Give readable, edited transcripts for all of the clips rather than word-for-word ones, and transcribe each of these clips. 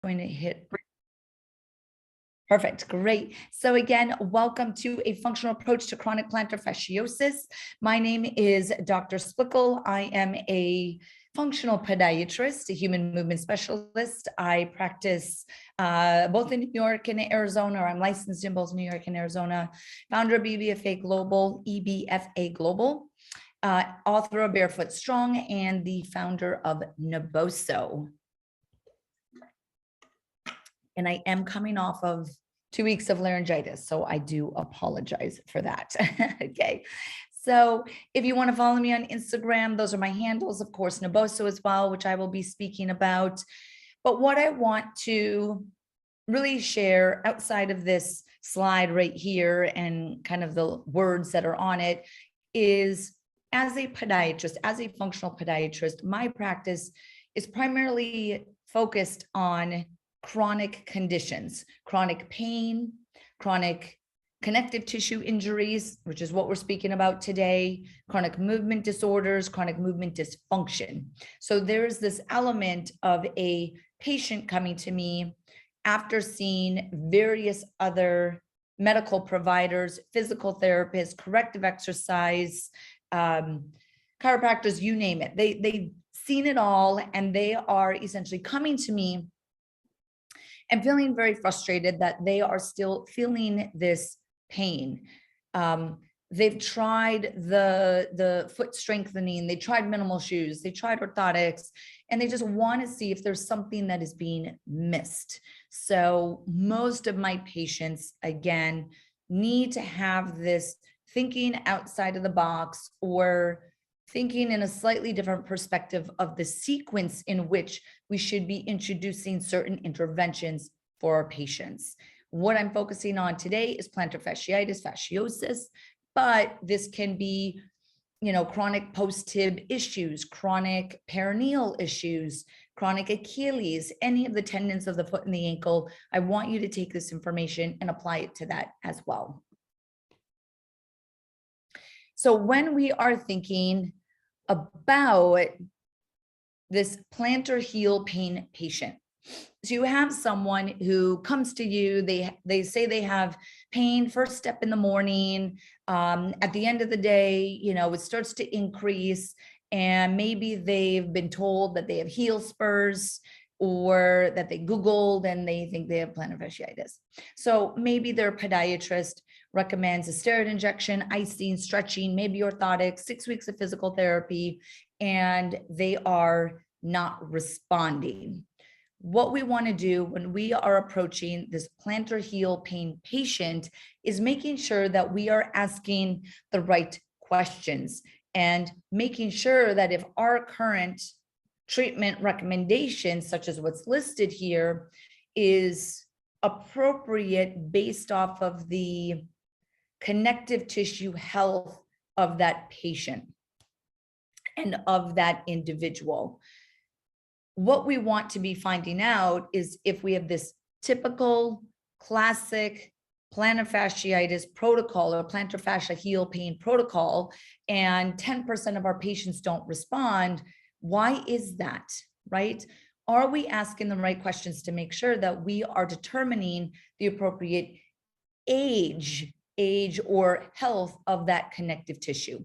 Going to hit. Perfect. Great. So again, welcome to a functional approach to chronic plantar fasciosis. My name is Dr. Splichal. I am a functional podiatrist, a human movement specialist. I practice both in New York and Arizona, or I'm licensed in both New York and Arizona, founder of EBFA Global, author of Barefoot Strong, and the founder of Naboso. And I am coming off of 2 weeks of laryngitis, so I do apologize for that. Okay. So if you want to follow me on Instagram, those are my handles, of course, Naboso as well, which I will be speaking about. But what I want to really share outside of this slide right here and kind of the words that are on it is, as a podiatrist, as a functional podiatrist, my practice is primarily focused on chronic conditions, chronic pain, chronic connective tissue injuries, which is what we're speaking about today, chronic movement disorders, chronic movement dysfunction. So there's this element of a patient coming to me after seeing various other medical providers, physical therapists, corrective exercise, chiropractors, you name it. They've seen it all, and they are essentially coming to me and feeling very frustrated that they are still feeling this pain. They've tried the foot strengthening, they tried minimal shoes, they tried orthotics, and they just want to see if there's something that is being missed. So most of my patients, again, need to have this thinking outside of the box, or thinking in a slightly different perspective of the sequence in which we should be introducing certain interventions for our patients. What I'm focusing on today is plantar fasciitis, fasciosis, but this can be, chronic post-tib issues, chronic perineal issues, chronic Achilles, any of the tendons of the foot and the ankle. I want you to take this information and apply it to that as well. So when we are thinking about this plantar heel pain patient, so you have someone who comes to you, they say they have pain first step in the morning, at the end of the day, it starts to increase, and maybe they've been told that they have heel spurs, or that they Googled and they think they have plantar fasciitis. So maybe their podiatrist recommends a steroid injection, icing, stretching, maybe orthotics, 6 weeks of physical therapy, and they are not responding. What we want to do when we are approaching this plantar heel pain patient is making sure that we are asking the right questions and making sure that if our current treatment recommendations, such as what's listed here, is appropriate based off of the connective tissue health of that patient and of that individual. What we want to be finding out is if we have this typical classic plantar fasciitis protocol or plantar fascia heel pain protocol, and 10% of our patients don't respond. Why is that, right? Are we asking the right questions to make sure that we are determining the appropriate age or health of that connective tissue?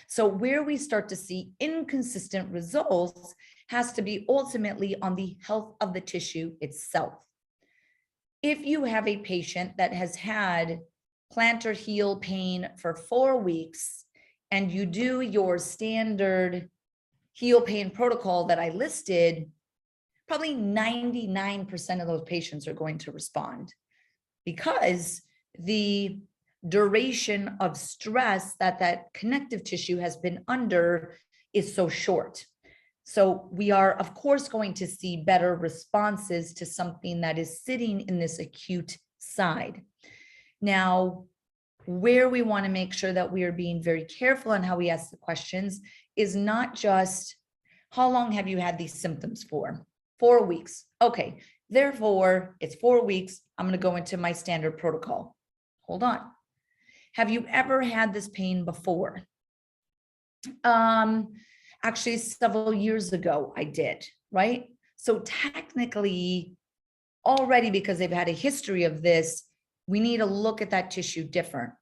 So where we start to see inconsistent results has to be ultimately on the health of the tissue itself. If you have a patient that has had plantar heel pain for 4 weeks and you do your standard heel pain protocol that I listed, probably 99% of those patients are going to respond, because the duration of stress that connective tissue has been under is so short. So we are, of course, going to see better responses to something that is sitting in this acute side. Now, where we want to make sure that we are being very careful on how we ask the questions is not just, how long have you had these symptoms for? 4 weeks. Okay, therefore, it's 4 weeks. I'm going to go into my standard protocol. Hold on. Have you ever had this pain before? Actually, several years ago, I did, right? So technically, already, because they've had a history of this, we need to look at that tissue different.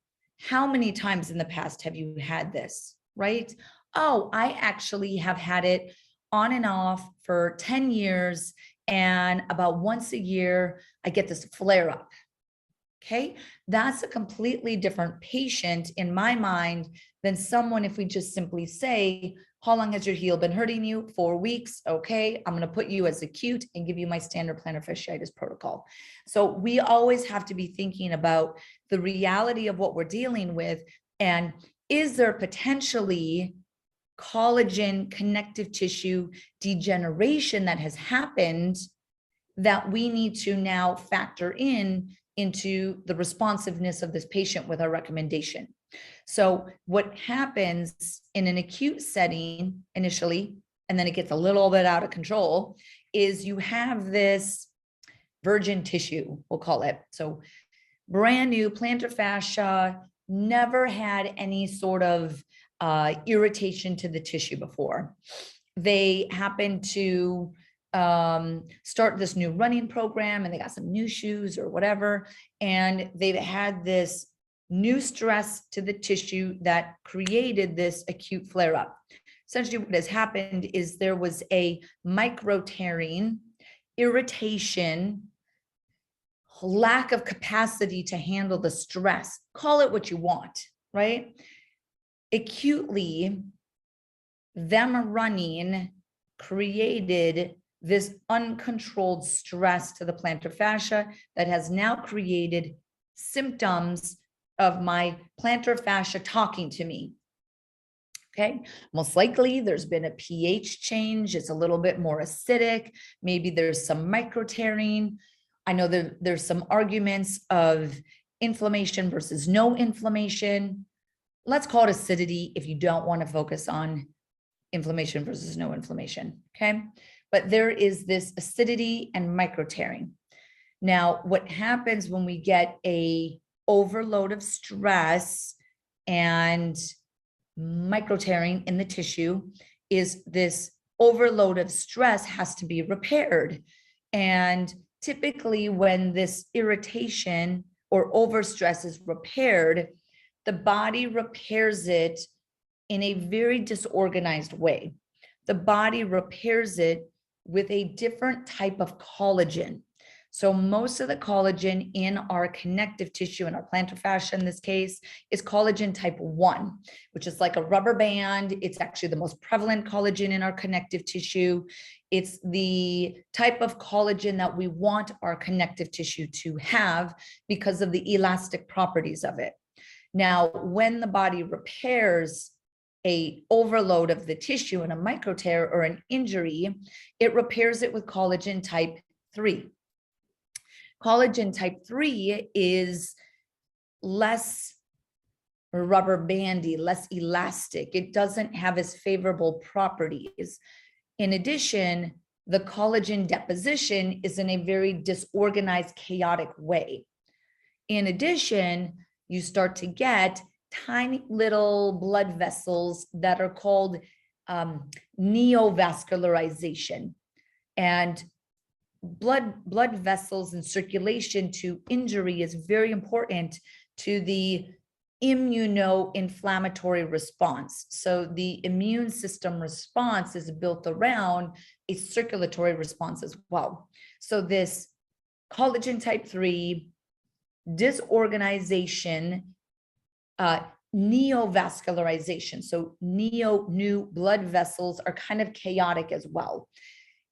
How many times in the past have you had this, right? Oh, I actually have had it on and off for 10 years. And about once a year, I get this flare up. Okay. That's a completely different patient in my mind than someone, if we just simply say, how long has your heel been hurting you? 4 weeks. Okay. I'm going to put you as acute and give you my standard plantar fasciitis protocol. So we always have to be thinking about the reality of what we're dealing with. And is there potentially collagen connective tissue degeneration that has happened that we need to now factor into the responsiveness of this patient with our recommendation? So what happens in an acute setting initially, and then it gets a little bit out of control, is you have this virgin tissue, we'll call it. So brand new plantar fascia, never had any sort of irritation to the tissue before. They happen to start this new running program and they got some new shoes or whatever. And they've had this new stress to the tissue that created this acute flare up. Essentially what has happened is there was a micro tearing, irritation, lack of capacity to handle the stress. Call it what you want, right? Acutely, them running created this uncontrolled stress to the plantar fascia that has now created symptoms of my plantar fascia talking to me. Okay, most likely there's been a pH change. It's a little bit more acidic. Maybe there's some micro tearing. I know there's some arguments of inflammation versus no inflammation. Let's call it acidity if you don't want to focus on inflammation versus no inflammation. Okay, but there is this acidity and micro tearing. Now, what happens when we get a overload of stress and micro tearing in the tissue is this overload of stress has to be repaired. And typically when this irritation or overstress is repaired, the body repairs it in a very disorganized way. The body repairs it with a different type of collagen. So most of the collagen in our connective tissue, in our plantar fascia in this case, is collagen type 1, which is like a rubber band. It's actually the most prevalent collagen in our connective tissue. It's the type of collagen that we want our connective tissue to have because of the elastic properties of it. Now, when the body repairs a overload of the tissue in a micro tear or an injury, it repairs it with collagen type 3. Collagen type 3 is less rubber bandy, less elastic. It doesn't have as favorable properties. In addition, the collagen deposition is in a very disorganized, chaotic way. In addition, you start to get tiny little blood vessels that are called neo-vascularization. And blood vessels and circulation to injury is very important to the immuno-inflammatory response. So the immune system response is built around a circulatory response as well. So this collagen type 3 disorganization, neo-vascularization. So new blood vessels are kind of chaotic as well.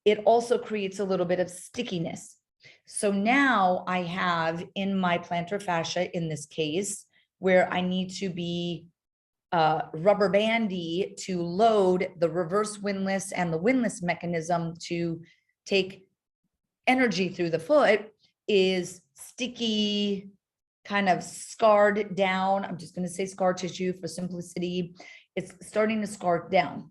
It also creates a little bit of stickiness. So now I have in my plantar fascia, in this case, where I need to be rubber bandy to load the reverse windlass and the windlass mechanism to take energy through the foot, is sticky, kind of scarred down. I'm just going to say scar tissue for simplicity. It's starting to scar down.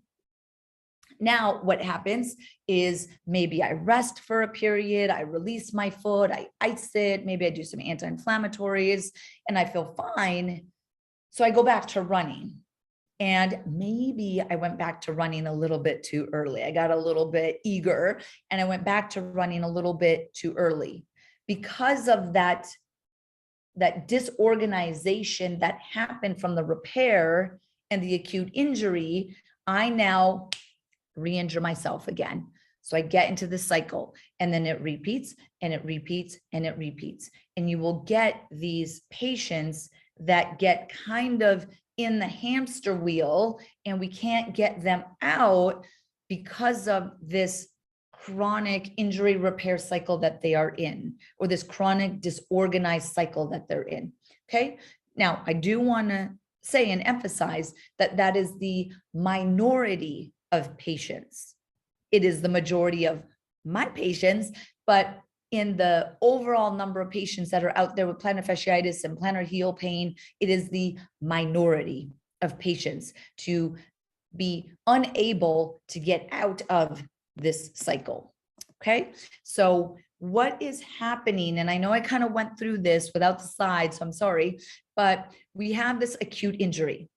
Now, what happens is maybe I rest for a period, I release my foot, I ice it, maybe I do some anti-inflammatories, and I feel fine. So I go back to running. And maybe I went back to running a little bit too early. I got a little bit eager and I went back to running a little bit too early. because of that disorganization that happened from the repair and the acute injury, I now re-injure myself again. So I get into this cycle, and then it repeats and it repeats and it repeats. And you will get these patients that get kind of in the hamster wheel, and we can't get them out because of this chronic injury repair cycle that they are in, or this chronic disorganized cycle that they're in. Okay. Now, I do want to say and emphasize that that is the minority of patients. It is the majority of my patients, but in the overall number of patients that are out there with plantar fasciitis and plantar heel pain, it is the minority of patients to be unable to get out of this cycle. Okay, so what is happening, and I know I kind of went through this without the slides, so I'm sorry, but we have this acute injury.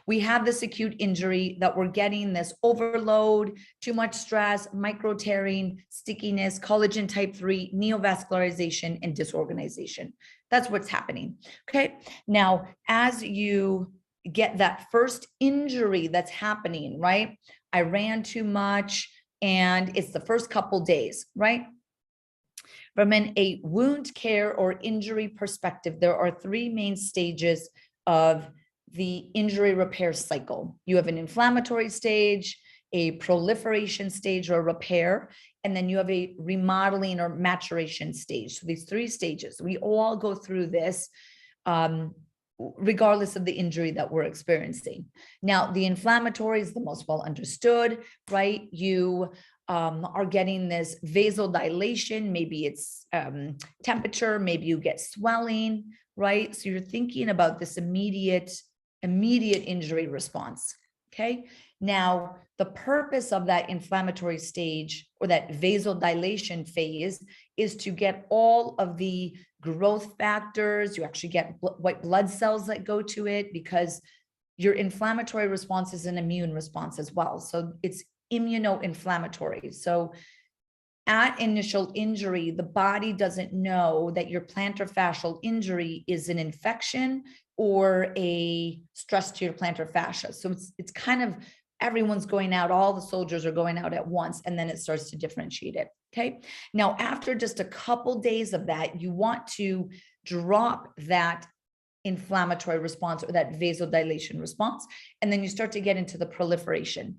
We have this acute injury that we're getting this overload, too much stress, micro tearing, stickiness, collagen type 3, neo-vascularization, and disorganization. That's what's happening. Okay, now as you get that first injury that's happening, right? I ran too much, and it's the first couple days, right? From a wound care or injury perspective, there are three main stages of the injury repair cycle. You have an inflammatory stage, a proliferation stage or repair, and then you have a remodeling or maturation stage. So these three stages, we all go through this regardless of the injury that we're experiencing. Now, the inflammatory is the most well understood, right? You are getting this vasodilation, maybe it's temperature, maybe you get swelling, right? So you're thinking about this immediate injury response, okay? Now, the purpose of that inflammatory stage or that vasodilation phase is to get all of the growth factors. You actually get white blood cells that go to it, because your inflammatory response is an immune response as well. So it's immunoinflammatory. So at initial injury, the body doesn't know that your plantar fascial injury is an infection or a stress to your plantar fascia. So it's kind of, everyone's going out, all the soldiers are going out at once, and then it starts to differentiate it. Okay. Now, after just a couple days of that, you want to drop that inflammatory response or that vasodilation response, and then you start to get into the proliferation.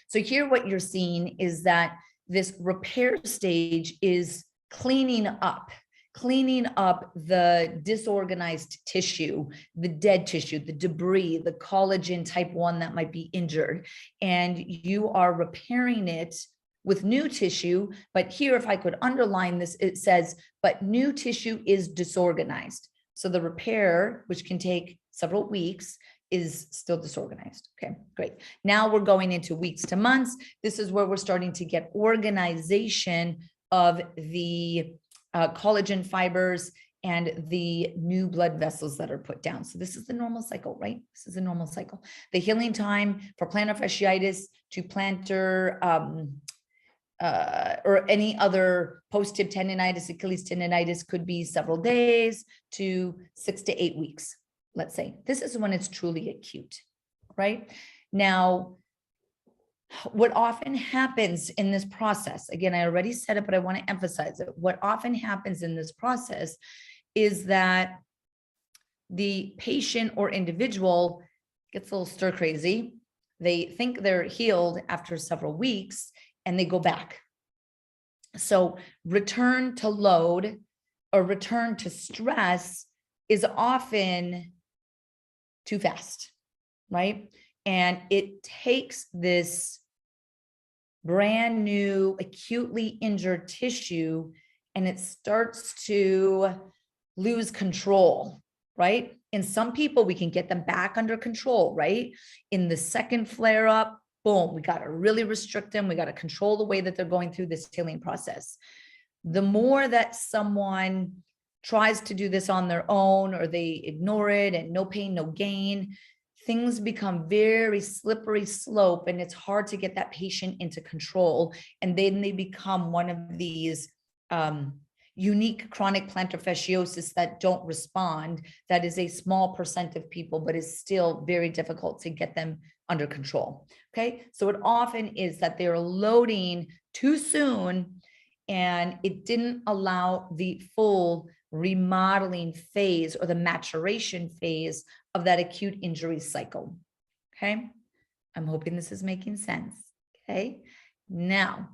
So here what you're seeing is that this repair stage is cleaning up the disorganized tissue, the dead tissue, the debris, the collagen type 1 that might be injured, and you are repairing it with new tissue. But here, if I could underline this, it says, but new tissue is disorganized. So the repair, which can take several weeks, is still disorganized. Okay, great. Now we're going into weeks to months. This is where we're starting to get organization of the collagen fibers and the new blood vessels that are put down. So this is the normal cycle, right? This is a normal cycle. The healing time for plantar fasciitis to plantar or any other post-tib tendonitis, Achilles tendonitis could be several days to 6 to 8 weeks, let's say. This is when it's truly acute, right? Now, what often happens in this process, again, I already said it, but I want to emphasize it. What often happens in this process is that the patient or individual gets a little stir crazy. They think they're healed after several weeks, and they go back. So return to load or return to stress is often too fast, right? And it takes this brand new acutely injured tissue and it starts to lose control, right? In some people, we can get them back under control, right? In the second flare up, boom, we got to really restrict them. We got to control the way that they're going through this healing process. The more that someone tries to do this on their own, or they ignore it and no pain, no gain, things become very slippery slope, and it's hard to get that patient into control. And then they become one of these, unique chronic plantar fasciosis that don't respond. That is a small percent of people, but is still very difficult to get them under control. Okay, so it often is that they're loading too soon and it didn't allow the full remodeling phase or the maturation phase of that acute injury cycle. Okay, I'm hoping this is making sense. Okay, now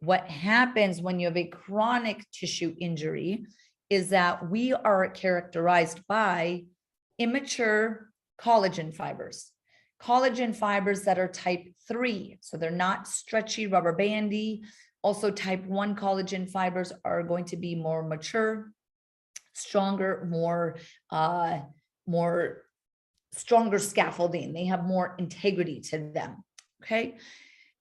what happens when you have a chronic tissue injury is that we are characterized by immature collagen fibers that are type 3. So they're not stretchy, rubber bandy. Also, type 1 collagen fibers are going to be more mature, stronger, more stronger scaffolding. They have more integrity to them. Okay.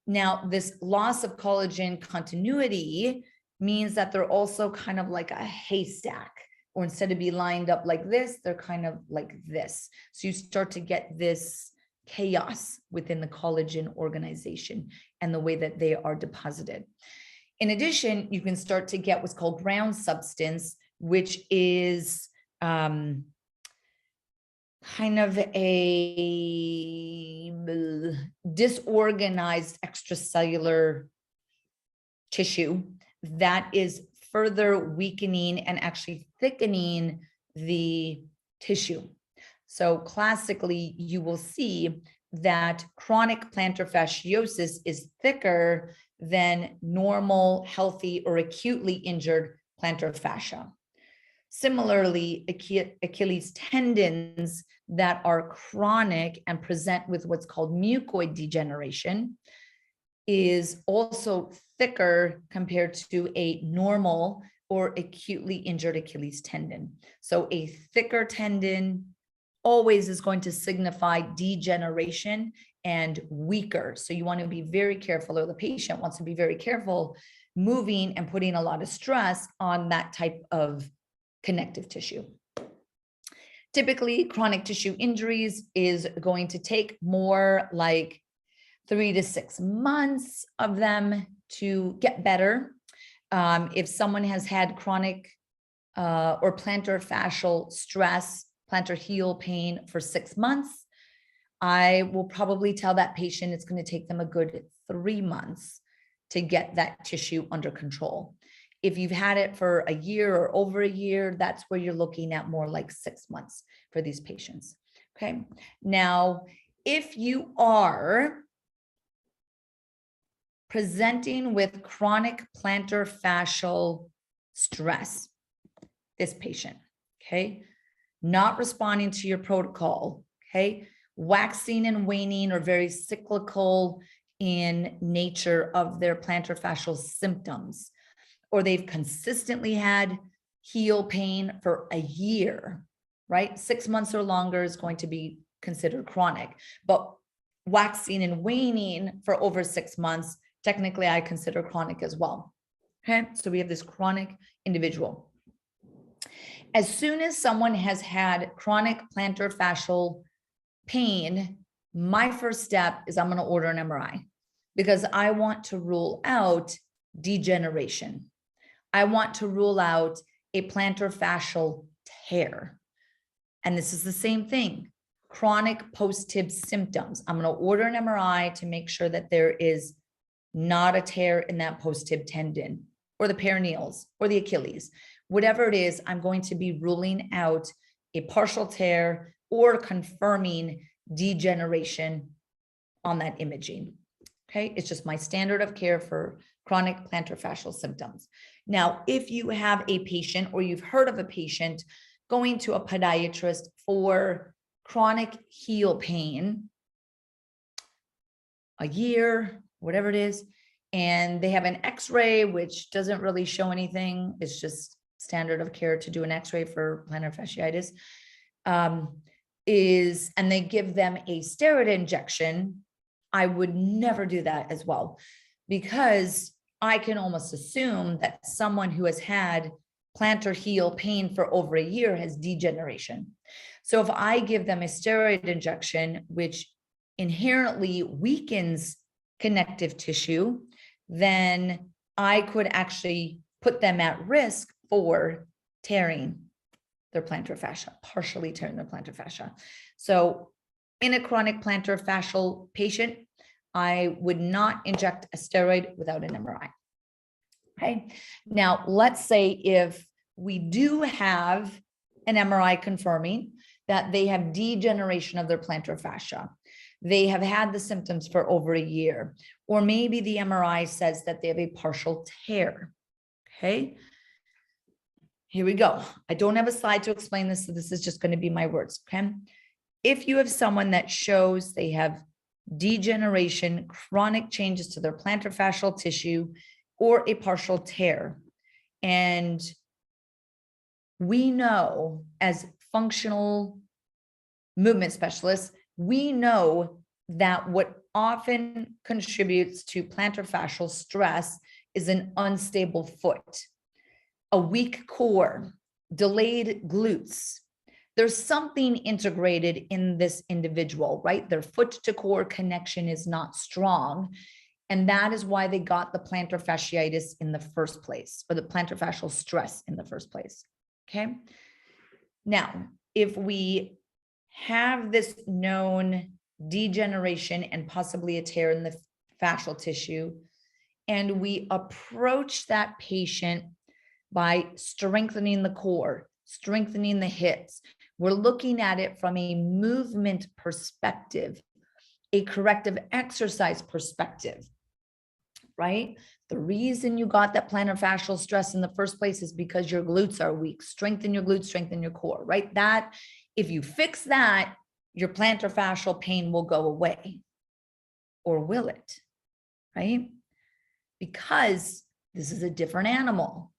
Now, this loss of collagen continuity means that they're also kind of like a haystack, or instead of being lined up like this, they're kind of like this. So you start to get this chaos within the collagen organization and the way that they are deposited. In addition, you can start to get what's called ground substance, which is kind of a disorganized extracellular tissue that is further weakening and actually thickening the tissue. So classically, you will see that chronic plantar fasciosis is thicker than normal, healthy, or acutely injured plantar fascia. Similarly, Achilles tendons that are chronic and present with what's called mucoid degeneration is also thicker compared to a normal or acutely injured Achilles tendon. So a thicker tendon always is going to signify degeneration and weaker. So you want to be very careful, or the patient wants to be very careful moving and putting a lot of stress on that type of connective tissue. Typically, chronic tissue injuries is going to take more like 3 to 6 months of them to get better. If someone has had chronic or plantar fascial stress, plantar heel pain for 6 months, I will probably tell that patient it's going to take them a good 3 months to get that tissue under control. If you've had it for a year or over a year, that's where you're looking at more like 6 months for these patients. Okay. Now, if you are presenting with chronic plantar fascial stress, this patient, okay, not responding to your protocol, okay, waxing and waning or very cyclical in nature of their plantar fascial symptoms, or they've consistently had heel pain for a year, right? 6 months or longer is going to be considered chronic, but waxing and waning for over 6 months, technically I consider chronic as well. Okay, so we have this chronic individual. As soon as someone has had chronic plantar fascial pain, my first step is I'm going to order an MRI because I want to rule out degeneration. I want to rule out a plantar fascial tear. And this is the same thing, chronic post-tib symptoms. I'm going to order an MRI to make sure that there is not a tear in that post-tib tendon or the peroneals or the Achilles. Whatever it is, I'm going to be ruling out a partial tear or confirming degeneration on that imaging. Okay, it's just my standard of care for chronic plantar fascial symptoms. Now, if you have a patient or you've heard of a patient going to a podiatrist for chronic heel pain, a year, whatever it is, and they have an x-ray, which doesn't really show anything. It's just standard of care to do an x-ray for plantar fasciitis, and they give them a steroid injection. I would never do that as well, because I can almost assume that someone who has had plantar heel pain for over a year has degeneration. So if I give them a steroid injection, which inherently weakens connective tissue, then I could actually put them at risk before tearing their plantar fascia, partially tearing their plantar fascia. So in a chronic plantar fascial patient, I would not inject a steroid without an MRI. Okay. Now, let's say if we do have an MRI confirming that they have degeneration of their plantar fascia, they have had the symptoms for over a year, or maybe the MRI says that they have a partial tear. Okay. Here we go. I don't have a slide to explain this, so this is just going to be my words. Okay. If you have someone that shows they have degeneration, chronic changes to their plantar fascial tissue, or a partial tear, and we know as functional movement specialists, we know that what often contributes to plantar fascial stress is an unstable foot, a weak core, delayed glutes. There's something integrated in this individual, right? Their foot to core connection is not strong. And that is why they got the plantar fasciitis in the first place, or the plantar fascial stress in the first place. Okay. Now, if we have this known degeneration and possibly a tear in the fascial tissue, and we approach that patient by strengthening the core, strengthening the hips, we're looking at it from a movement perspective, a corrective exercise perspective, right? The reason you got that plantar fascial stress in the first place is because your glutes are weak. Strengthen your glutes, strengthen your core, right? That, if you fix that, your plantar fascial pain will go away. Or will it, right? Because this is a different animal.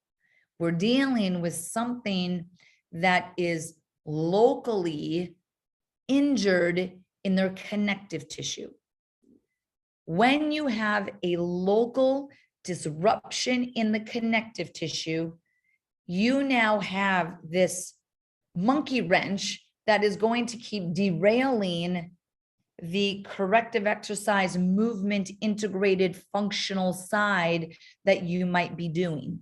We're dealing with something that is locally injured in their connective tissue. When you have a local disruption in the connective tissue, you now have this monkey wrench that is going to keep derailing the corrective exercise movement integrated functional side that you might be doing.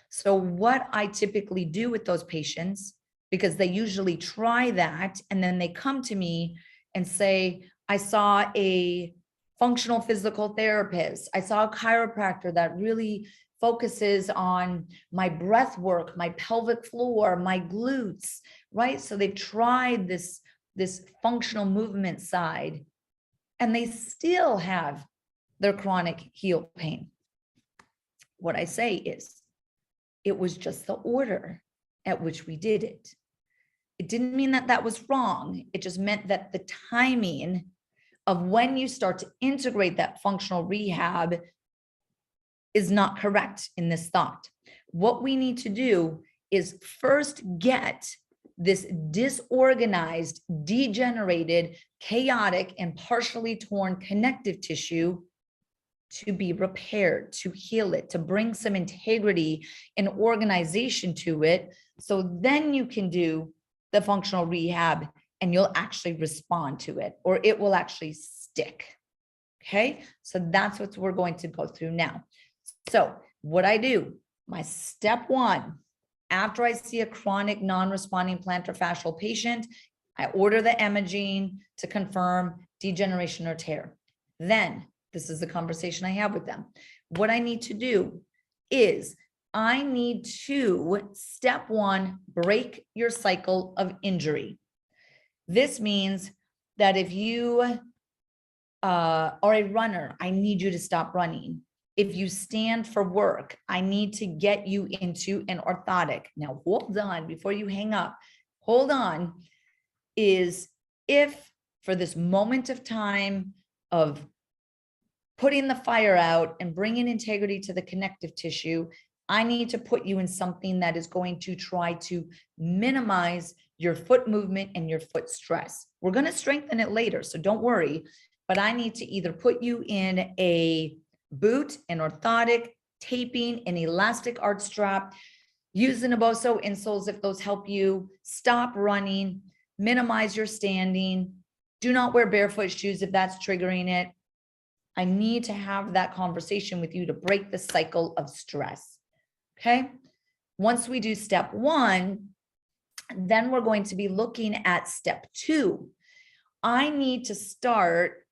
So what I typically do with those patients, because they usually try that and then they come to me and say, I saw a functional physical therapist, I saw a chiropractor that really focuses on my breath work, my pelvic floor, my glutes, right? So they've tried this functional movement side and they still have their chronic heel pain. What I say is, it was just the order at which we did it. It didn't mean that that was wrong. It just meant that the timing of when you start to integrate that functional rehab is not correct in this thought. What we need to do is first get this disorganized, degenerated, chaotic, and partially torn connective tissue to be repaired, to heal it, to bring some integrity and organization to it. So then you can do the functional rehab and you'll actually respond to it, or it will actually stick. Okay. So that's what we're going to go through now. So what I do, my step one, after I see a chronic non-responding plantar fascial patient, I order the imaging to confirm degeneration or tear. Then this is the conversation I have with them. What I need to do is I need to, step one, break your cycle of injury. This means that if you are a runner, I need you to stop running. If you stand for work, I need to get you into an orthotic. Now, hold on before you hang up. Hold on. Is if for this moment of time of putting the fire out and bringing integrity to the connective tissue, I need to put you in something that is going to try to minimize your foot movement and your foot stress. We're going to strengthen it later, so don't worry. But I need to either put you in a boot, an orthotic, taping, an elastic arch strap, use the Naboso insoles if those help you, stop running, minimize your standing, do not wear barefoot shoes if that's triggering it. I need to have that conversation with you to break the cycle of stress. Okay. Once we do step 1, then we're going to be looking at step 2. I need to start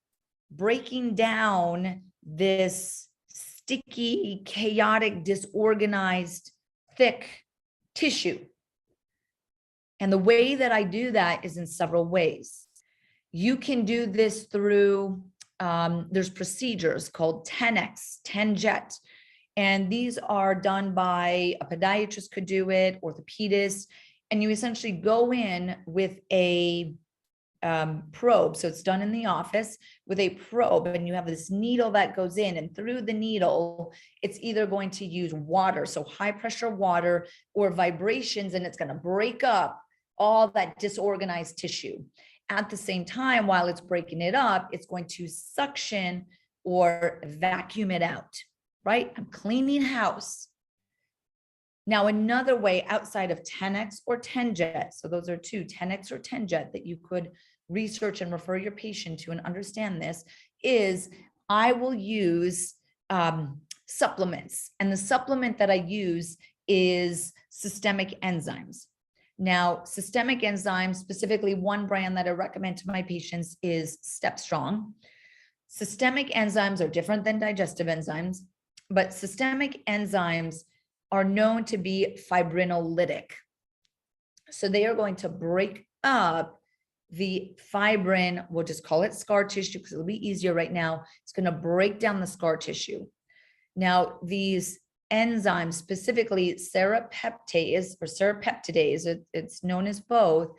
breaking down this sticky, chaotic, disorganized, thick tissue. And the way that I do that is in several ways. You can do this through, there's procedures called 10X, 10-jet. And these are done by a podiatrist could do it, orthopedist, and you essentially go in with a probe. So it's done in the office with a probe, and you have this needle that goes in, and through the needle, it's either going to use water, so high pressure water, or vibrations, and it's going to break up all that disorganized tissue. At the same time, while it's breaking it up, it's going to suction or vacuum it out, right? I'm cleaning house. Now, another way outside of 10X or 10-jet, so those are two, 10X or 10-jet, that you could research and refer your patient to and understand this, is I will use supplements. And the supplement that I use is systemic enzymes. Now, systemic enzymes, specifically one brand that I recommend to my patients is Step Strong. Systemic enzymes are different than digestive enzymes, but systemic enzymes are known to be fibrinolytic. So they are going to break up the fibrin, we'll just call it scar tissue because it'll be easier right now. It's going to break down the scar tissue. Now, these enzymes, specifically serapeptase or serapeptidase, it's known as both,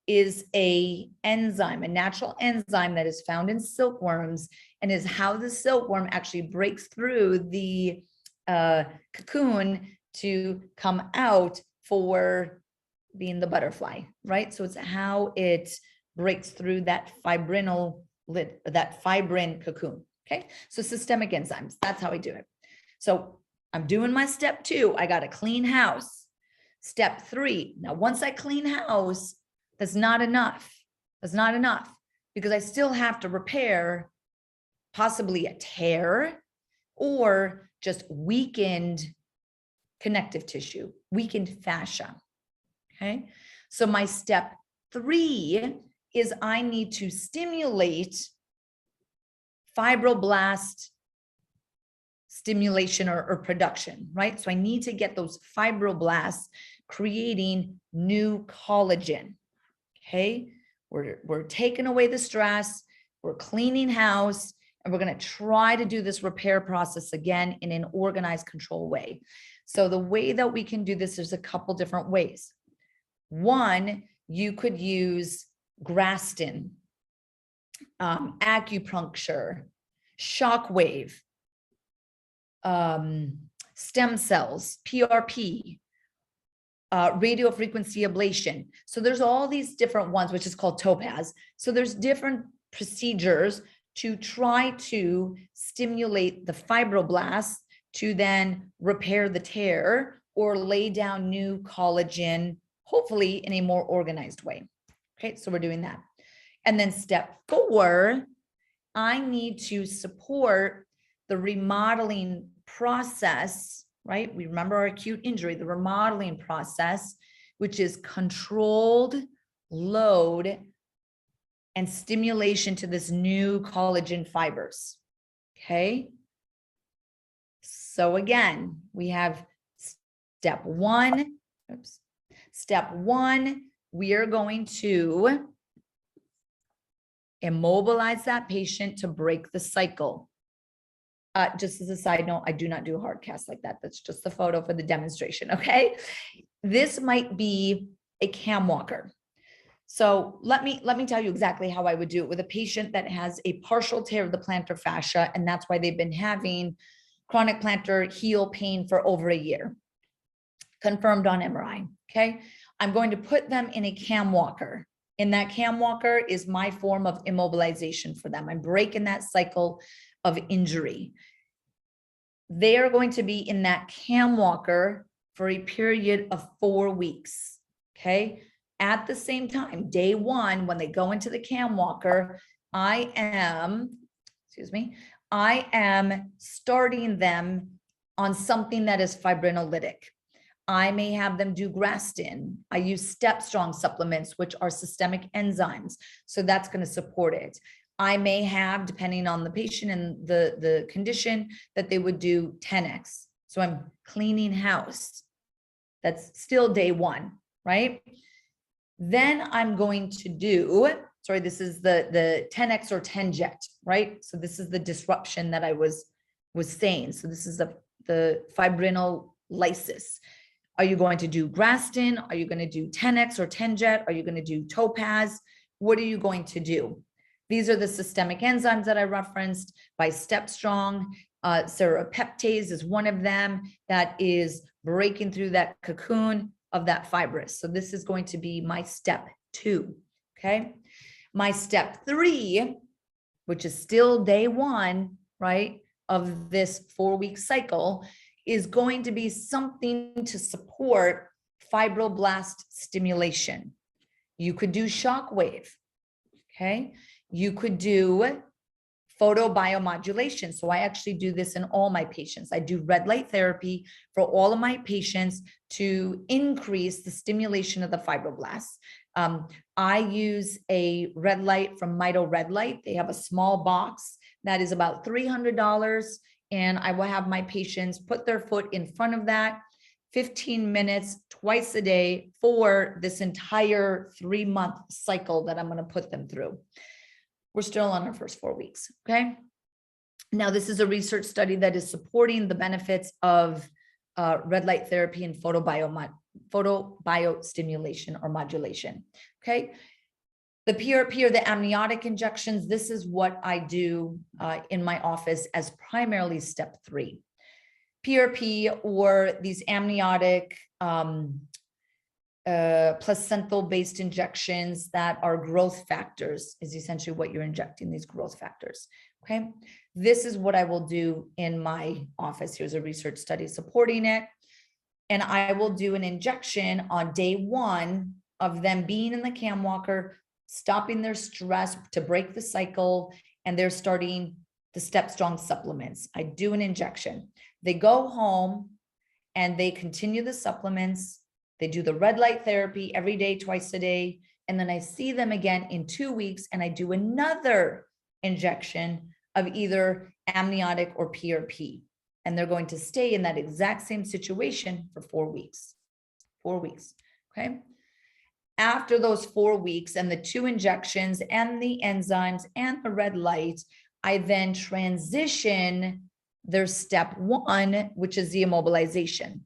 is a enzyme, a natural enzyme that is found in silkworms, and is how the silkworm actually breaks through the cocoon to come out for being the butterfly, right? So it's how it breaks through that fibrin cocoon. Okay, so systemic enzymes, that's how I do it. So I'm doing my step 2. I got to clean house. Step 3. Now, once I clean house, that's not enough. That's not enough because I still have to repair possibly a tear or just weakened connective tissue, weakened fascia. Okay. So my step 3 is I need to stimulate fibroblast stimulation or production, right? So I need to get those fibroblasts creating new collagen. Okay. We're taking away the stress, we're cleaning house, and we're going to try to do this repair process again in an organized, controlled way. So the way that we can do this, there's a couple different ways. One, you could use Graston, acupuncture, shockwave, stem cells, PRP, radio frequency ablation. So there's all these different ones, which is called Topaz. So there's different procedures to try to stimulate the fibroblasts to then repair the tear or lay down new collagen, hopefully in a more organized way. Okay, so we're doing that. And then step 4, I need to support the remodeling process, right? We remember our acute injury, the remodeling process, which is controlled load and stimulation to this new collagen fibers. Okay. So again, we have step 1. Oops. Step 1, we are going to immobilize that patient to break the cycle. Just as a side note, I do not do hard casts like that. That's just the photo for the demonstration. Okay. This might be a cam walker. So let me tell you exactly how I would do it with a patient that has a partial tear of the plantar fascia, and that's why they've been having chronic plantar heel pain for over a year, confirmed on MRI. Okay. I'm going to put them in a cam walker. And that cam walker is my form of immobilization for them. I'm breaking that cycle of injury. They are going to be in that cam walker for a period of 4 weeks. Okay. At the same time, day 1, when they go into the cam walker, I am starting them on something that is fibrinolytic. I may have them do Graston. I use Step Strong supplements, which are systemic enzymes. So that's going to support it. I may have, depending on the patient and the condition, that they would do 10X. So I'm cleaning house. That's still day one, right? Then I'm going to do, sorry, this is the 10X or 10-jet, right? So this is the disruption that I was saying. So this is the fibrinolysis. Are you going to do Graston? Are you going to do 10X or 10-jet? Are you going to do Topaz? What are you going to do? These are the systemic enzymes that I referenced by Step Strong. Serrapeptase is one of them that is breaking through that cocoon of that fibrous. So this is going to be my step 2, okay? My step 3, which is still day 1, right, of this 4-week cycle, is going to be something to support fibroblast stimulation. You could do shock wave, okay? You could do photobiomodulation. So I actually do this in all my patients. I do red light therapy for all of my patients to increase the stimulation of the fibroblasts. I use a red light from Mito Red Light. They have a small box that is about $300. And I will have my patients put their foot in front of that 15 minutes twice a day for this entire 3-month cycle that I'm going to put them through. We're still on our first 4 weeks, okay? Now, this is a research study that is supporting the benefits of red light therapy and photobiostimulation or modulation, okay? The PRP or the amniotic injections, this is what I do in my office as primarily step 3. PRP or these amniotic placental-based injections that are growth factors is essentially what you're injecting, these growth factors, okay? This is what I will do in my office. Here's a research study supporting it. And I will do an injection on day 1 of them being in the cam walker, stopping their stress to break the cycle, and they're starting the Step Strong supplements. I do an injection. They go home and they continue the supplements. They do the red light therapy every day, twice a day. And then I see them again in 2 weeks and I do another injection of either amniotic or PRP. And they're going to stay in that exact same situation for 4 weeks. 4 weeks, okay? After those 4 weeks and the 2 injections and the enzymes and the red light, I then transition their step 1, which is the immobilization.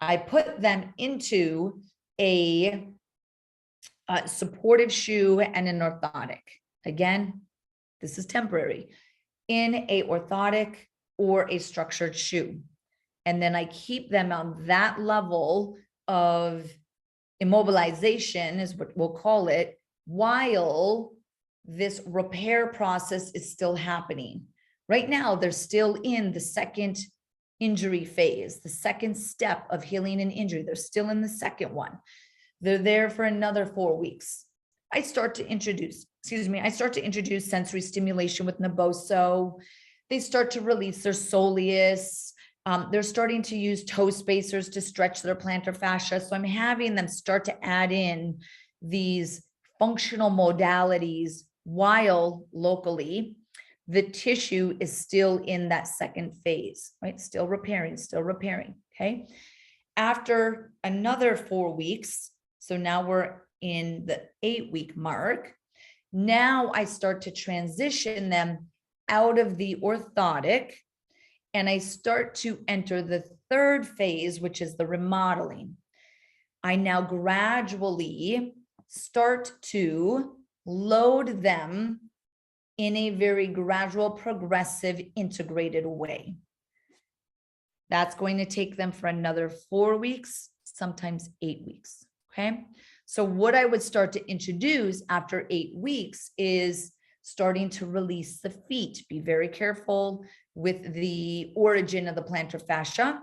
I put them into a supportive shoe and an orthotic. Again, this is temporary, in a orthotic or a structured shoe. And then I keep them on that level of immobilization, is what we'll call it, while this repair process is still happening. Right now, they're still in the second injury phase, the second step of healing an injury. They're still in the second one. They're there for another 4 weeks. I start to introduce sensory stimulation with Naboso. They start to release their soleus. They're starting to use toe spacers to stretch their plantar fascia. So I'm having them start to add in these functional modalities while locally the tissue is still in that second phase, right? Still repairing, okay? After another 4 weeks, so now we're in the 8-week mark, now I start to transition them out of the orthotic and I start to enter the 3rd phase, which is the remodeling. I now gradually start to load them in a very gradual, progressive, integrated way. That's going to take them for another 4 weeks, sometimes 8 weeks, okay? So what I would start to introduce after 8 weeks is starting to release the feet. Be very careful with the origin of the plantar fascia.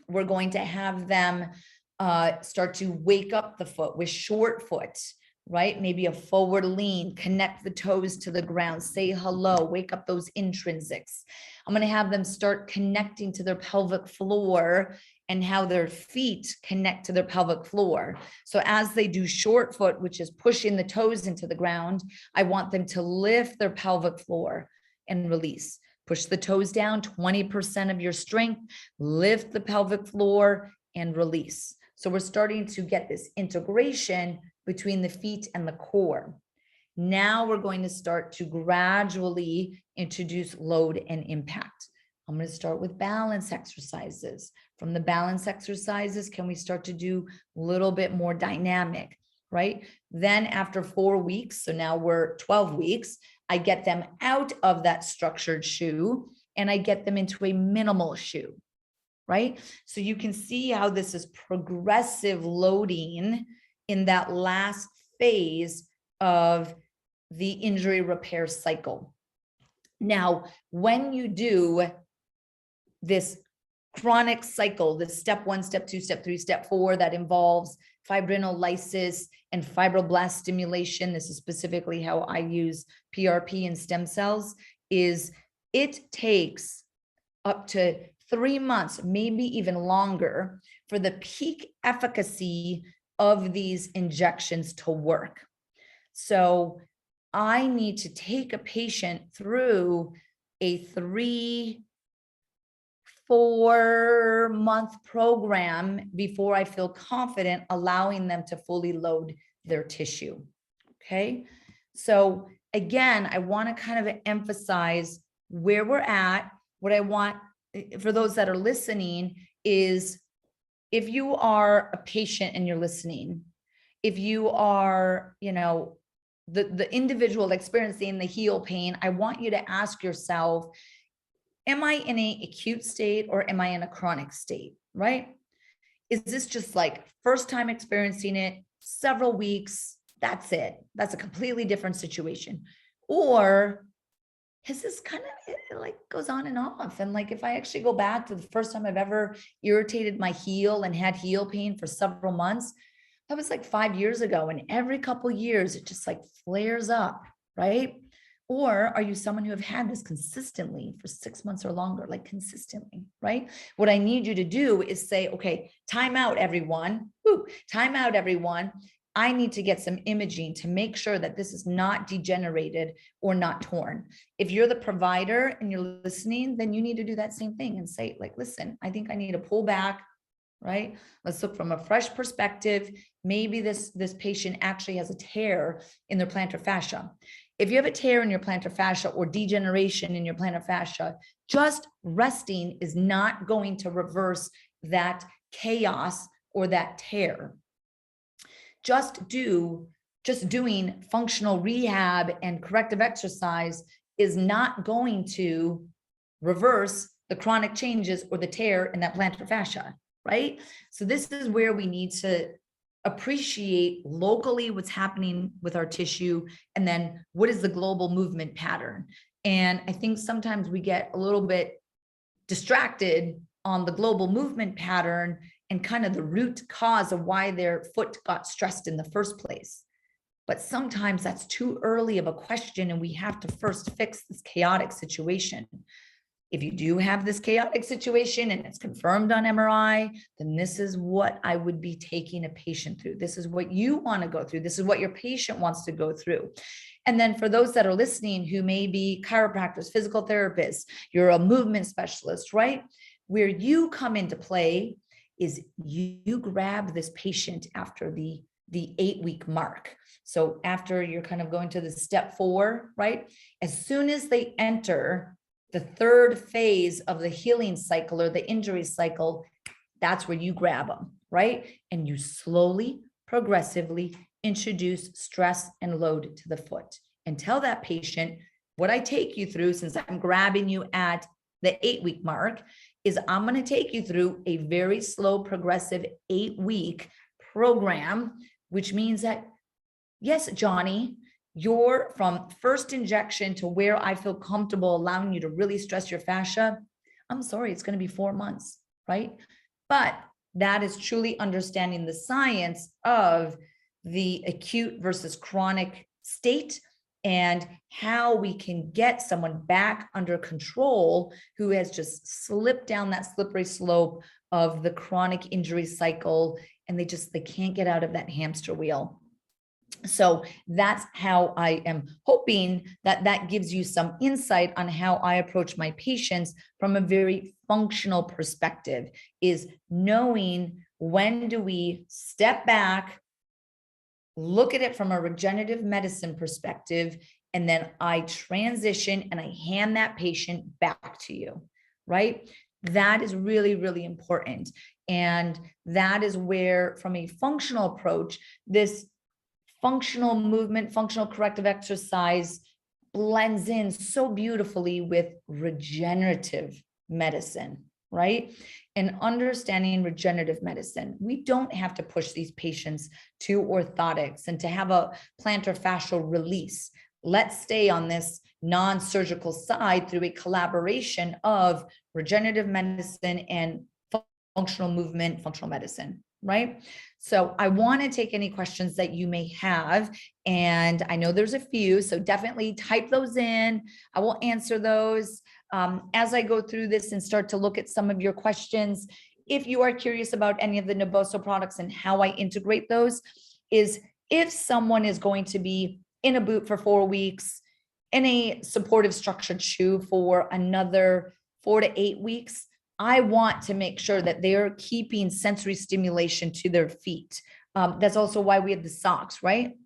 We're going to have them start to wake up the foot with short foot, right? Maybe a forward lean, connect the toes to the ground, say hello, wake up those intrinsics. I'm going to have them start connecting to their pelvic floor and how their feet connect to their pelvic floor. So as they do short foot, which is pushing the toes into the ground, I want them to lift their pelvic floor and release. Push the toes down, 20% of your strength, lift the pelvic floor and release. So we're starting to get this integration between the feet and the core. Now we're going to start to gradually introduce load and impact. I'm going to start with balance exercises. From the balance exercises, can we start to do a little bit more dynamic, right? Then after 4 weeks, so now we're 12 weeks, I get them out of that structured shoe and I get them into a minimal shoe, right? So you can see how this is progressive loading in that last phase of the injury repair cycle. Now, when you do this chronic cycle, this step 1, step 2, step 3, step 4, that involves fibrinolysis and fibroblast stimulation, this is specifically how I use PRP and stem cells, is it takes up to 3 months, maybe even longer, for the peak efficacy of these injections to work. So I need to take a patient through a 3-4 month program before I feel confident allowing them to fully load their tissue. Okay. So again, I want to kind of emphasize where we're at. What I want for those that are listening is, if you are a patient and you're listening, if you are, the individual experiencing the heel pain, I want you to ask yourself, am I in an acute state or am I in a chronic state, right? Is this just like first time experiencing it, several weeks, that's it? That's a completely different situation. Or is this kind of, it like goes on and off? And like, if I actually go back to the first time I've ever irritated my heel and had heel pain for several months, that was like 5 years ago. And every couple of years, it just like flares up, right? Or are you someone who have had this consistently for 6 months or longer, like consistently, right? What I need you to do is say, okay, time out, everyone. Woo, time out, everyone. I need to get some imaging to make sure that this is not degenerated or not torn. If you're the provider and you're listening, then you need to do that same thing and say, like, listen, I think I need to pull back, right? Let's look from a fresh perspective. Maybe this patient actually has a tear in their plantar fascia. If you have a tear in your plantar fascia or degeneration in your plantar fascia, just resting is not going to reverse that chaos or that tear. Just doing functional rehab and corrective exercise is not going to reverse the chronic changes or the tear in that plantar fascia, right? So this is where we need to appreciate locally what's happening with our tissue, and then what is the global movement pattern. And I think sometimes we get a little bit distracted on the global movement pattern and kind of the root cause of why their foot got stressed in the first place. But sometimes that's too early of a question, and we have to first fix this chaotic situation. If you do have this chaotic situation and it's confirmed on MRI, then this is what I would be taking a patient through. This is what you want to go through. This is what your patient wants to go through. And then for those that are listening who may be chiropractors, physical therapists, you're a movement specialist, right? Where you come into play is you grab this patient after the 8-week mark. So after you're kind of going to the step 4, right? As soon as they enter the 3rd phase of the healing cycle or the injury cycle, that's where you grab them, right? And you slowly, progressively introduce stress and load to the foot and tell that patient, what I take you through, since I'm grabbing you at the 8-week mark, is I'm going to take you through a very slow, progressive 8-week program, which means that, yes, Johnny, you're from first injection to where I feel comfortable allowing you to really stress your fascia. I'm sorry, it's going to be 4 months, right? But that is truly understanding the science of the acute versus chronic state and how we can get someone back under control who has just slipped down that slippery slope of the chronic injury cycle, and they can't get out of that hamster wheel. So that's how I am hoping that that gives you some insight on how I approach my patients from a very functional perspective, is knowing when do we step back, look at it from a regenerative medicine perspective, and then I transition and I hand that patient back to you, right? That is really, really important. And that is where, from a functional approach, this functional movement, functional corrective exercise blends in so beautifully with regenerative medicine, right? And understanding regenerative medicine, we don't have to push these patients to orthotics and to have a plantar fascial release. Let's stay on this non-surgical side through a collaboration of regenerative medicine and functional movement, functional medicine, right? So I want to take any questions that you may have, and I know there's a few, so definitely type those in. I will answer those as I go through this and start to look at some of your questions. If you are curious about any of the Naboso products and how I integrate those, is if someone is going to be in a boot for 4 weeks, in a supportive structured shoe for another 4 to 8 weeks, I want to make sure that they are keeping sensory stimulation to their feet. That's also why we have the socks, right?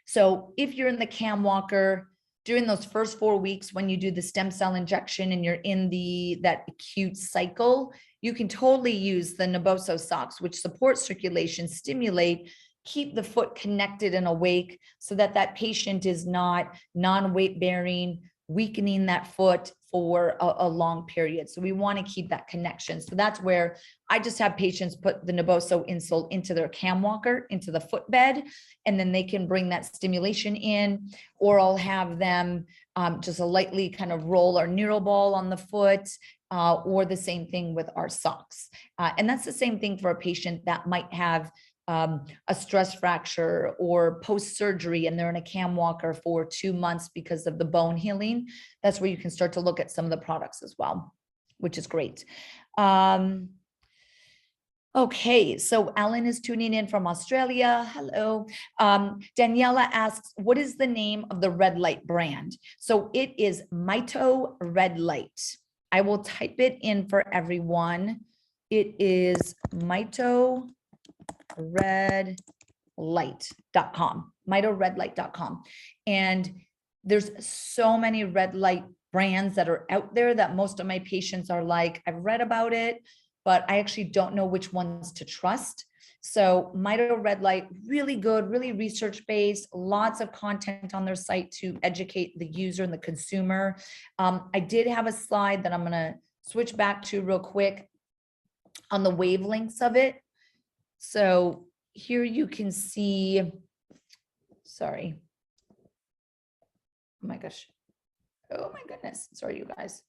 So if you're in the cam walker during those first 4 weeks, when you do the stem cell injection and you're in that acute cycle, you can totally use the Naboso socks, which support circulation, stimulate, keep the foot connected and awake so that that patient is not non-weight bearing, weakening that foot for a long period. So we want to keep that connection. So that's where I just have patients put the Naboso insole into their cam walker, into the footbed, and then they can bring that stimulation in, or I'll have them just a lightly kind of roll our neural ball on the foot, or the same thing with our socks. And that's the same thing for a patient that might have a stress fracture or post-surgery and they're in a cam walker for 2 months because of the bone healing. That's where you can start to look at some of the products as well, which is great. Okay, so Alan is tuning in from Australia. Hello. Daniela asks, what is the name of the red light brand? So it is Mito Red Light. I will type it in for everyone. It is Mito redlight.com, mitoredlight.com. And there's so many red light brands that are out there that most of my patients are like, I've read about it, but I actually don't know which ones to trust. So Mito Red Light, really good, really research-based, lots of content on their site to educate the user and the consumer. I did have a slide that I'm gonna switch back to real quick on the wavelengths of it. So here you can see, sorry. Oh my gosh. Oh my goodness. Sorry, you guys.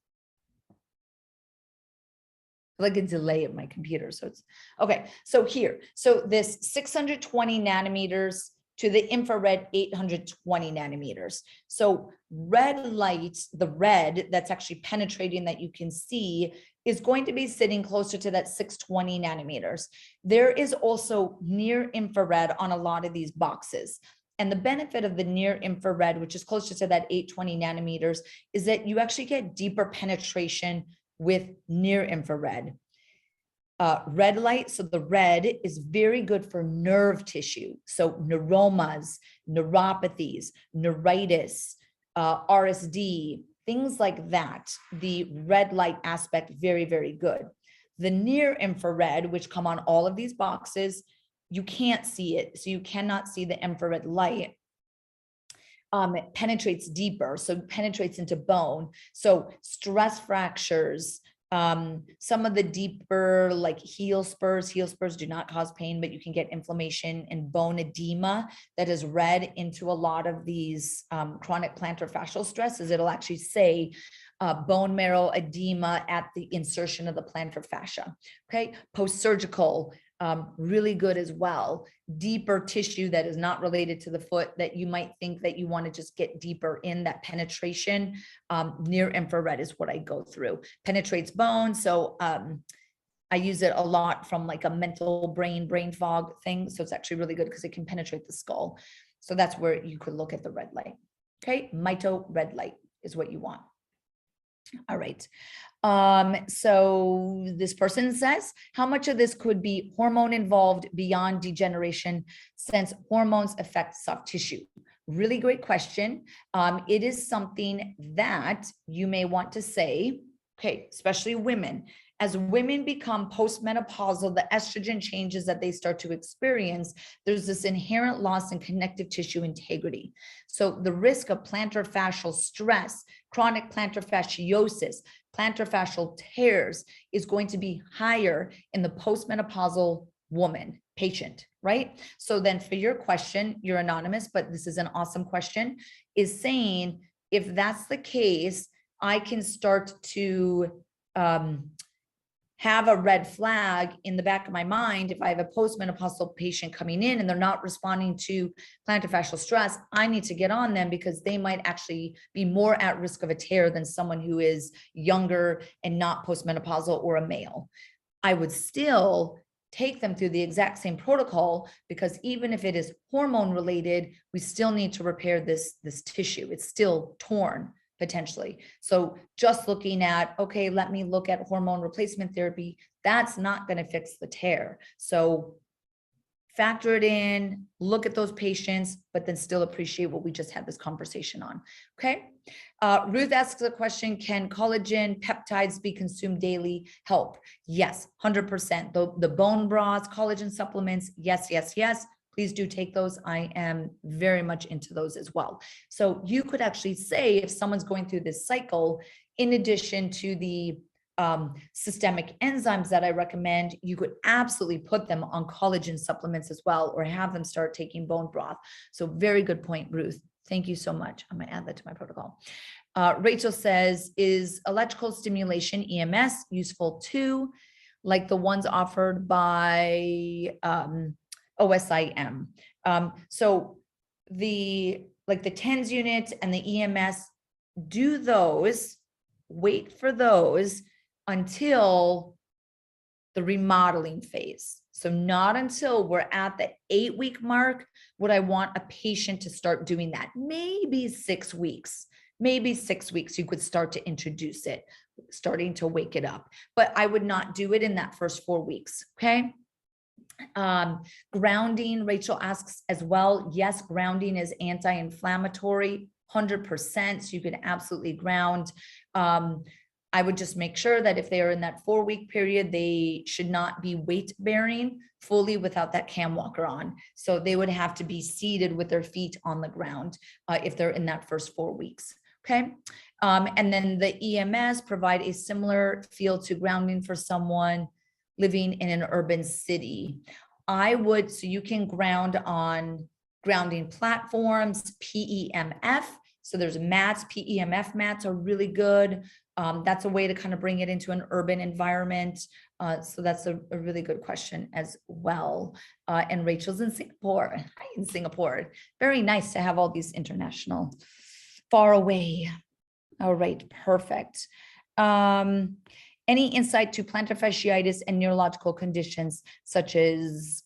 Like a delay of my computer. So it's okay. So here, so this 620 nanometers to the infrared 820 nanometers. So red light, the red that's actually penetrating that you can see is going to be sitting closer to that 620 nanometers. There is also near infrared on a lot of these boxes. And the benefit of the near infrared, which is closer to that 820 nanometers, is that you actually get deeper penetration with near infrared. Red light, so the red is very good for nerve tissue. So neuromas, neuropathies, neuritis, RSD, things like that. The red light aspect, very, very good. The near infrared, which come on all of these boxes, you can't see it. So you cannot see the infrared light. It penetrates deeper, so it penetrates into bone. So stress fractures, some of the deeper like heel spurs do not cause pain, but you can get inflammation and bone edema that is read into a lot of these chronic plantar fascial stresses. It'll actually say bone marrow edema at the insertion of the plantar fascia. Okay, post-surgical, really good as well. Deeper tissue that is not related to the foot that you might think that you want to just get deeper in that penetration. Near infrared is what I go through. Penetrates bone. So I use it a lot from like a mental brain fog thing. So it's actually really good because it can penetrate the skull. So that's where you could look at the red light. Okay, mito red light is what you want. All right. So this person says, how much of this could be hormone involved beyond degeneration, since hormones affect soft tissue? Really great question. It is something that you may want to say, okay, especially women. As women become postmenopausal, the estrogen changes that they start to experience, there's this inherent loss in connective tissue integrity. So the risk of plantar fascial stress, chronic plantar fasciosis, plantar fascial tears is going to be higher in the postmenopausal woman patient, right? So then for your question, you're anonymous, but this is an awesome question, is saying, if that's the case, I can start to have a red flag in the back of my mind. If I have a postmenopausal patient coming in and they're not responding to plantar fascial stress, I need to get on them because they might actually be more at risk of a tear than someone who is younger and not postmenopausal or a male. I would still take them through the exact same protocol, because even if it is hormone related, we still need to repair this tissue. It's still torn potentially. So just looking at, okay, let me look at hormone replacement therapy, that's not going to fix the tear. So factor it in, look at those patients, but then still appreciate what we just had this conversation on. Okay. Ruth asks a question, can collagen peptides be consumed daily help? Yes, 100%. The bone broths, collagen supplements, yes, yes, yes. Please do take those. I am very much into those as well. So you could actually say, if someone's going through this cycle, in addition to the systemic enzymes that I recommend, you could absolutely put them on collagen supplements as well, or have them start taking bone broth. So very good point, Ruth. Thank you so much. I'm going to add that to my protocol. Rachel says, is electrical stimulation EMS useful too, like the ones offered by OSIM? So the TENS unit and the EMS, do those, wait for those until the remodeling phase. So not until we're at the 8-week mark would I want a patient to start doing that. Maybe 6 weeks. Maybe 6 weeks, you could start to introduce it, starting to wake it up. But I would not do it in that first 4 weeks, okay? Grounding, Rachel asks as well. Yes, grounding is anti-inflammatory, 100%. So you can absolutely ground. I would just make sure that if they are in that 4-week period, they should not be weight bearing fully without that cam walker on. So they would have to be seated with their feet on the ground if they're in that first 4 weeks. Okay. And then the EMS provide a similar feel to grounding for someone living in an urban city. So you can ground on grounding platforms, PEMF. So there's mats, PEMF mats are really good. That's a way to kind of bring it into an urban environment. So that's a really good question as well. And Rachel's in Singapore. Hi, in Singapore. Very nice to have all these international, far away. All right, perfect. Any insight to plantar fasciitis and neurological conditions such as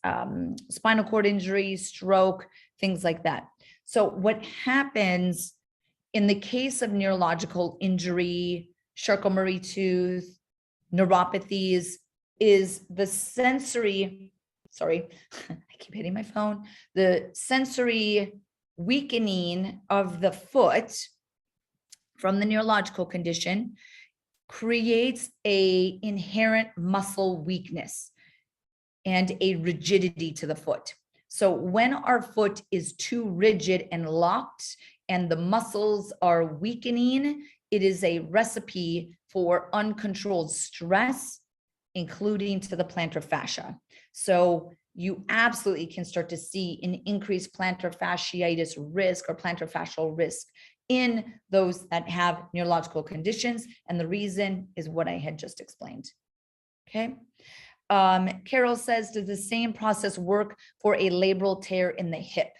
spinal cord injury, stroke, things like that? So what happens in the case of neurological injury, Charcot-Marie-Tooth, neuropathies, is the sensory, sorry, I keep hitting my phone, the sensory weakening of the foot from the neurological condition creates a inherent muscle weakness and a rigidity to the foot. So when our foot is too rigid and locked and the muscles are weakening, it is a recipe for uncontrolled stress, including to the plantar fascia. So you absolutely can start to see an increased plantar fasciitis risk or plantar fascial risk in those that have neurological conditions. And the reason is what I had just explained. Okay. Carol says, does the same process work for a labral tear in the hip?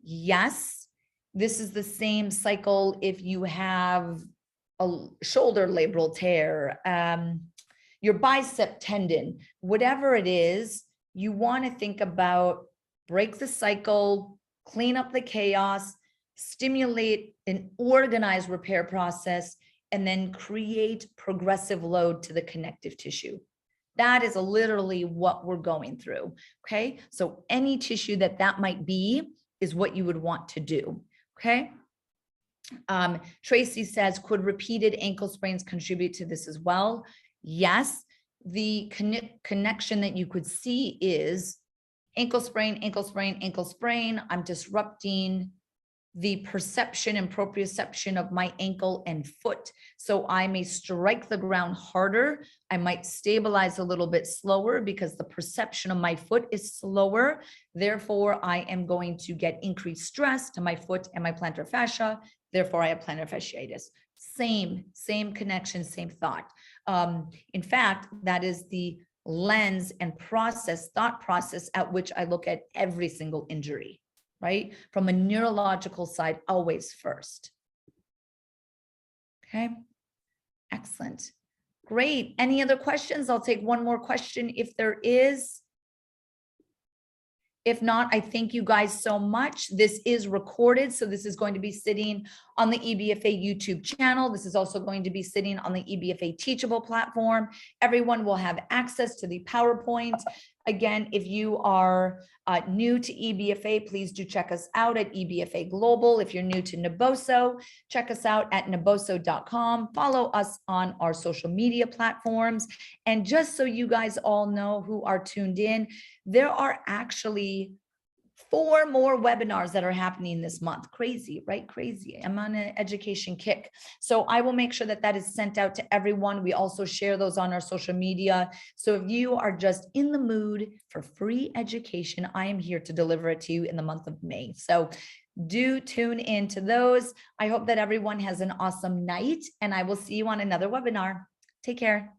Yes, this is the same cycle if you have a shoulder labral tear. your bicep tendon, whatever it is, you want to think about break the cycle, clean up the chaos, stimulate an organized repair process, and then create progressive load to the connective tissue. That is literally what we're going through. Okay. So any tissue that might be is what you would want to do. Okay. Tracy says, could repeated ankle sprains contribute to this as well? Yes. The connection that you could see is ankle sprain, ankle sprain, ankle sprain. I'm disrupting the perception and proprioception of my ankle and foot. So I may strike the ground harder. I might stabilize a little bit slower because the perception of my foot is slower. Therefore, I am going to get increased stress to my foot and my plantar fascia. Therefore, I have plantar fasciitis. Same connection, same thought. In fact, that is the lens and thought process at which I look at every single injury, right? From a neurological side, always first. Okay, excellent. Great. Any other questions? I'll take one more question if there is. If not, I thank you guys so much. This is recorded, so this is going to be sitting on the EBFA YouTube channel. This is also going to be sitting on the EBFA Teachable platform. Everyone will have access to the PowerPoint. Again, if you are new to EBFA, please do check us out at EBFA Global. If you're new to Naboso, check us out at naboso.com. Follow us on our social media platforms. And just so you guys all know who are tuned in, there are actually 4 more webinars that are happening this month. Crazy, right? Crazy. I'm on an education kick. So I will make sure that that is sent out to everyone. We also share those on our social media. So if you are just in the mood for free education, I am here to deliver it to you in the month of May. So do tune in to those. I hope that everyone has an awesome night, and I will see you on another webinar. Take care.